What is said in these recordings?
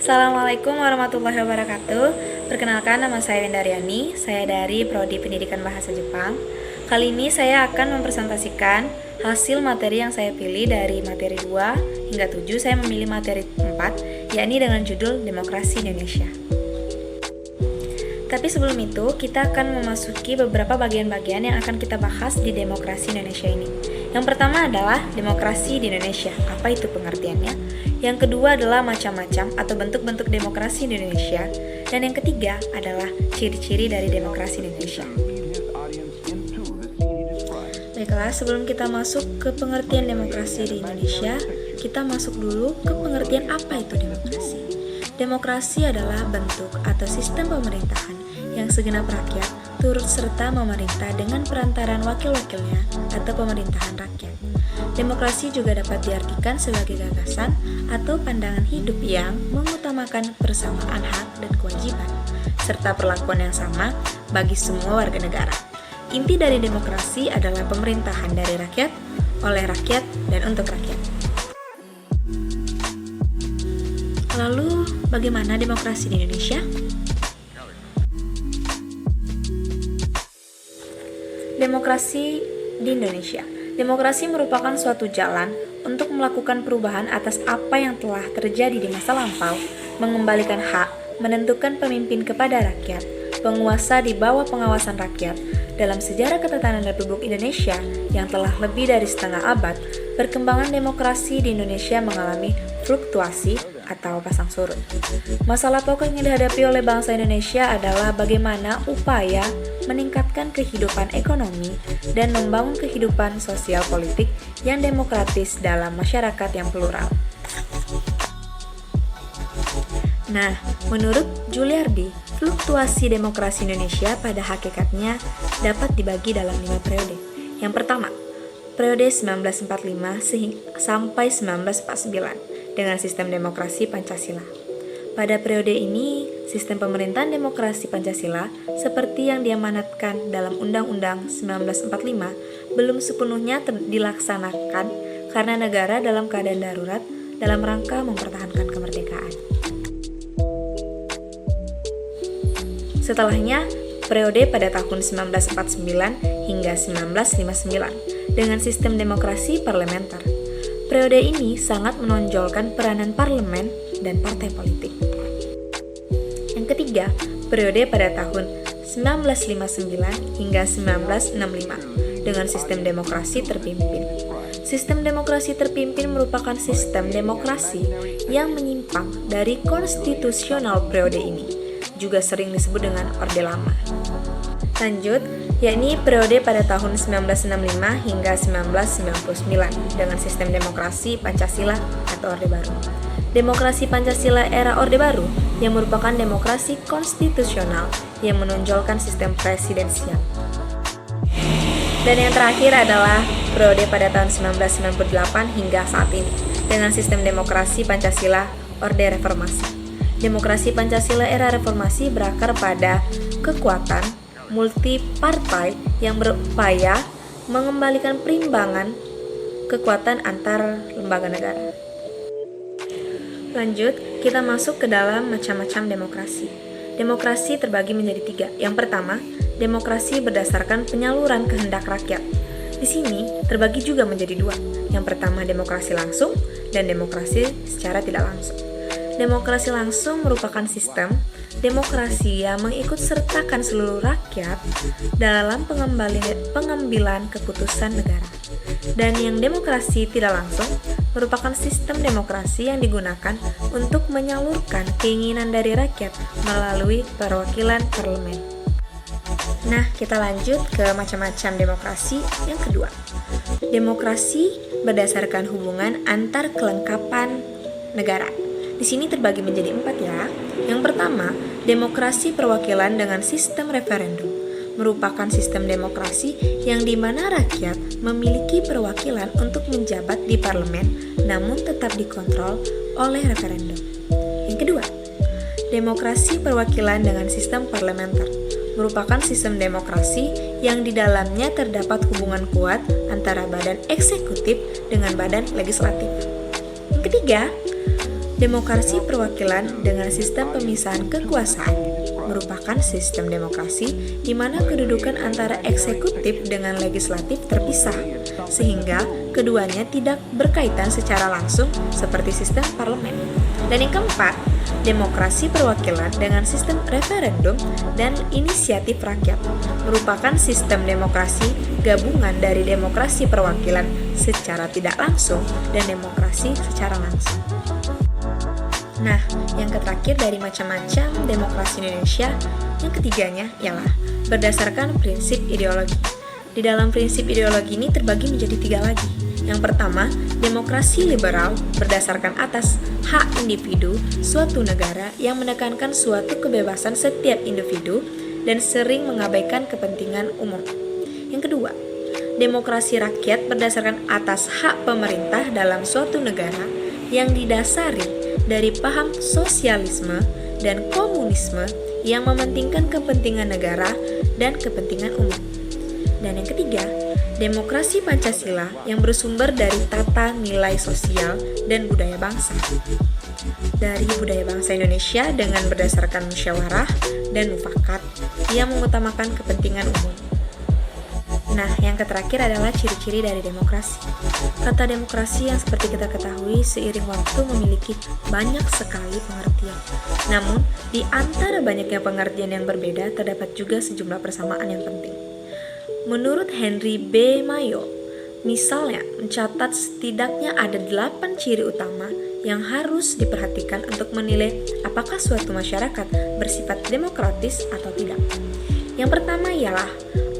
Assalamualaikum warahmatullahi wabarakatuh. Perkenalkan, nama saya Wendaryani. Saya dari Prodi Pendidikan Bahasa Jepang. Kali ini saya akan mempresentasikan hasil materi yang saya pilih dari materi 2 hingga 7. Saya memilih materi 4, yakni dengan judul Demokrasi Indonesia. Tapi sebelum itu, kita akan memasuki beberapa bagian-bagian yang akan kita bahas di demokrasi Indonesia ini. Yang pertama adalah demokrasi di Indonesia. Apa itu pengertiannya? Yang kedua adalah macam-macam atau bentuk-bentuk demokrasi di Indonesia. Dan yang ketiga adalah ciri-ciri dari demokrasi Indonesia. Baiklah, sebelum kita masuk ke pengertian demokrasi di Indonesia, kita masuk dulu ke pengertian apa itu demokrasi. Demokrasi adalah bentuk atau sistem pemerintahan yang segenap rakyat turut serta memerintah dengan perantaran wakil-wakilnya atau pemerintahan rakyat. Demokrasi juga dapat diartikan sebagai gagasan atau pandangan hidup yang mengutamakan persamaan hak dan kewajiban, serta perlakuan yang sama bagi semua warga negara. Inti dari demokrasi adalah pemerintahan dari rakyat, oleh rakyat, dan untuk rakyat. Lalu, bagaimana demokrasi di Indonesia? Demokrasi di Indonesia. Demokrasi merupakan suatu jalan untuk melakukan perubahan atas apa yang telah terjadi di masa lampau, mengembalikan hak, menentukan pemimpin kepada rakyat, penguasa di bawah pengawasan rakyat. Dalam sejarah ketatanan Republik Indonesia yang telah lebih dari setengah abad, perkembangan demokrasi di Indonesia mengalami fluktuasi atau pasang surut. Masalah pokok yang dihadapi oleh bangsa Indonesia adalah bagaimana upaya meningkatkan kehidupan ekonomi dan membangun kehidupan sosial politik yang demokratis dalam masyarakat yang plural. Nah, menurut Juliardi, fluktuasi demokrasi Indonesia pada hakikatnya dapat dibagi dalam 5 periode. Yang pertama, periode 1945 sampai 1949 dengan sistem demokrasi Pancasila. Pada periode ini, sistem pemerintahan demokrasi Pancasila seperti yang diamanatkan dalam Undang-Undang 1945 belum sepenuhnya dilaksanakan karena negara dalam keadaan darurat dalam rangka mempertahankan kemerdekaan. Setelahnya, periode pada tahun 1949 hingga 1959 dengan sistem demokrasi parlementer. Periode ini sangat menonjolkan peranan parlemen dan partai politik. Yang ketiga, periode pada tahun 1959 hingga 1965 dengan sistem demokrasi terpimpin. Sistem demokrasi terpimpin merupakan sistem demokrasi yang menyimpang dari konstitusional periode ini, juga sering disebut dengan Orde Lama. Lanjut, yakni periode pada tahun 1965 hingga 1999 dengan sistem demokrasi Pancasila atau Orde Baru. Demokrasi Pancasila era Orde Baru yang merupakan demokrasi konstitusional yang menonjolkan sistem presidensial. Dan yang terakhir adalah periode pada tahun 1998 hingga saat ini dengan sistem demokrasi Pancasila Orde Reformasi. Demokrasi Pancasila era reformasi berakar pada kekuatan multi partai yang berupaya mengembalikan perimbangan kekuatan antar lembaga negara. Lanjut, kita masuk ke dalam macam-macam demokrasi. Demokrasi terbagi menjadi 3. Yang pertama, demokrasi berdasarkan penyaluran kehendak rakyat. Di sini terbagi juga menjadi 2. Yang pertama, demokrasi langsung dan demokrasi secara tidak langsung. Demokrasi langsung merupakan sistem demokrasi yang mengikutsertakan seluruh rakyat dalam pengambilan keputusan negara. Dan yang demokrasi tidak langsung merupakan sistem demokrasi yang digunakan untuk menyalurkan keinginan dari rakyat melalui perwakilan parlemen. Nah, kita lanjut ke macam-macam demokrasi yang kedua. Demokrasi berdasarkan hubungan antar kelengkapan negara. Di sini terbagi menjadi 4 ya. Yang pertama, demokrasi perwakilan dengan sistem referendum merupakan sistem demokrasi yang dimana rakyat memiliki perwakilan untuk menjabat di parlemen namun tetap dikontrol oleh referendum. Yang kedua, demokrasi perwakilan dengan sistem parlementer merupakan sistem demokrasi yang di dalamnya terdapat hubungan kuat antara badan eksekutif dengan badan legislatif. Yang ketiga, Demokrasi perwakilan dengan sistem pemisahan kekuasaan merupakan sistem demokrasi di mana kedudukan antara eksekutif dengan legislatif terpisah, sehingga keduanya tidak berkaitan secara langsung seperti sistem parlemen. Dan yang keempat, demokrasi perwakilan dengan sistem referendum dan inisiatif rakyat merupakan sistem demokrasi gabungan dari demokrasi perwakilan secara tidak langsung dan demokrasi secara langsung. Nah, yang terakhir dari macam-macam demokrasi Indonesia, yang ketiganya ialah berdasarkan prinsip ideologi. Di dalam prinsip ideologi ini terbagi menjadi 3 lagi. Yang pertama, demokrasi liberal berdasarkan atas hak individu suatu negara yang menekankan suatu kebebasan setiap individu dan sering mengabaikan kepentingan umum. Yang kedua, demokrasi rakyat berdasarkan atas hak pemerintah dalam suatu negara yang didasari dari paham sosialisme dan komunisme yang mementingkan kepentingan negara dan kepentingan umum. Dan yang ketiga, demokrasi Pancasila yang bersumber dari tata nilai sosial dan budaya bangsa. Dari budaya bangsa Indonesia dengan berdasarkan musyawarah dan mufakat yang mengutamakan kepentingan umum. Nah, yang terakhir adalah ciri-ciri dari demokrasi. Kata demokrasi yang seperti kita ketahui seiring waktu memiliki banyak sekali pengertian. Namun, di antara banyaknya pengertian yang berbeda terdapat juga sejumlah persamaan yang penting. Menurut Henry B. Mayo, misalnya mencatat setidaknya ada 8 ciri utama yang harus diperhatikan untuk menilai apakah suatu masyarakat bersifat demokratis atau tidak. Yang pertama ialah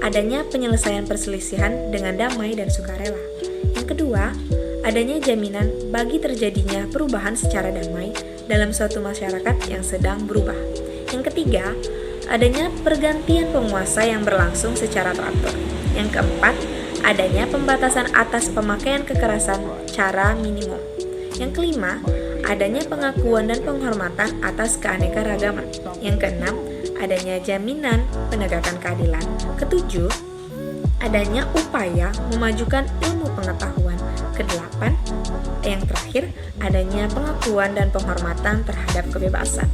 adanya penyelesaian perselisihan dengan damai dan sukarela. Yang kedua, adanya jaminan bagi terjadinya perubahan secara damai dalam suatu masyarakat yang sedang berubah. Yang ketiga, adanya pergantian penguasa yang berlangsung secara teratur. Yang keempat, adanya pembatasan atas pemakaian kekerasan cara minimum. Yang kelima, adanya pengakuan dan penghormatan atas keanekaragaman. Yang keenam, adanya jaminan penegakan keadilan. Ketujuh, adanya upaya memajukan ilmu pengetahuan. Kedelapan, yang terakhir, adanya pengakuan dan penghormatan terhadap kebebasan.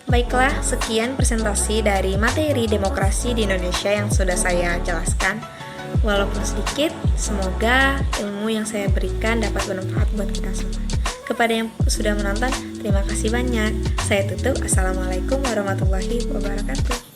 Baiklah, sekian presentasi dari materi demokrasi di Indonesia yang sudah saya jelaskan. Walaupun sedikit, semoga ilmu yang saya berikan dapat bermanfaat buat kita semua. Kepada yang sudah menonton, terima kasih banyak. Saya tutup. Assalamualaikum warahmatullahi wabarakatuh.